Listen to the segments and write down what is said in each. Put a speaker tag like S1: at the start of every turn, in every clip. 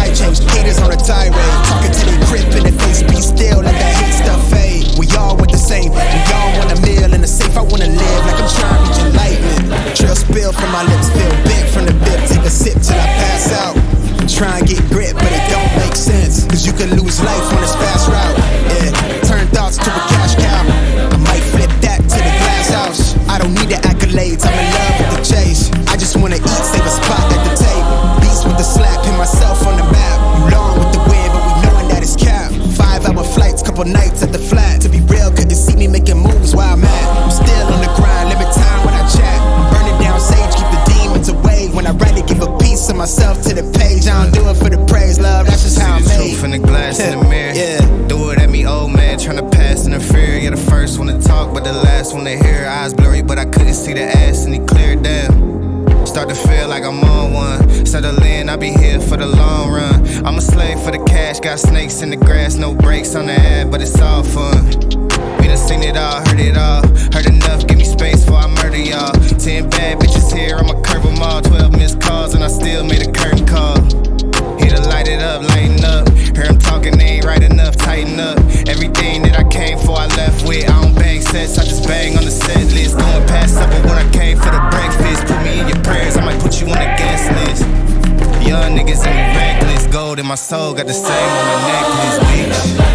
S1: might change haters on a tirade. Talking to their grip in the face, be still, let that hate stuff fade. We all want the same, we all want a meal in the safe. I wanna live like I'm trying to reach enlightenment. Trail spill from my lips, feel big from the bib. Take a sip till I pass out. Try and get grit, but it don't make sense. Cause you can lose life on this fast route. Yeah, turn thoughts to a cash cow. I might flip that to the glass house. I don't need the accolades, I'm in love with the chase. I just wanna eat, save a spot at the table. Beats with the slap, pin myself on the map. You long with the wind, but we knowing that it's cap. 5-hour flights, couple nights at the flat. To be real, couldn't see me making moves while I'm at. I'm still on the grind, limit time when I chat. I'm burning down sage, keep the demons away. When I write it, give a piece of myself to the page. I don't do it for the praise, love, that's just how I'm made.
S2: See the truth in the glass in the mirror.
S1: Yeah.
S2: Do it at me, old man, tryna pass in the fear. You're the first one to talk, but the last one to hear. Eyes blurry, but I couldn't see the ass, and he cleared down. Start to feel like I'm on one. Settle in, I'll be here for the long run. I'm a slave for the cash, got snakes in the grass, no brakes on the ad, but it's all fun. We done seen it all, heard it all. Heard enough, give me space before I murder y'all. 10 bad bitches here, I'ma curb them all. 12 missed calls, and I still made a curtain call. Here to light it up, lighten up. Hear him talking, they ain't right enough, tighten up. Everything that I came for, I left with. I don't bang sets, I just bang on the set list. Going past supper when I came for the breakfast. Put me in your prayers, I might put you on the guest list. Young niggas and we reckless. Gold in my soul, got the same on my necklace, bitch.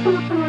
S3: Thank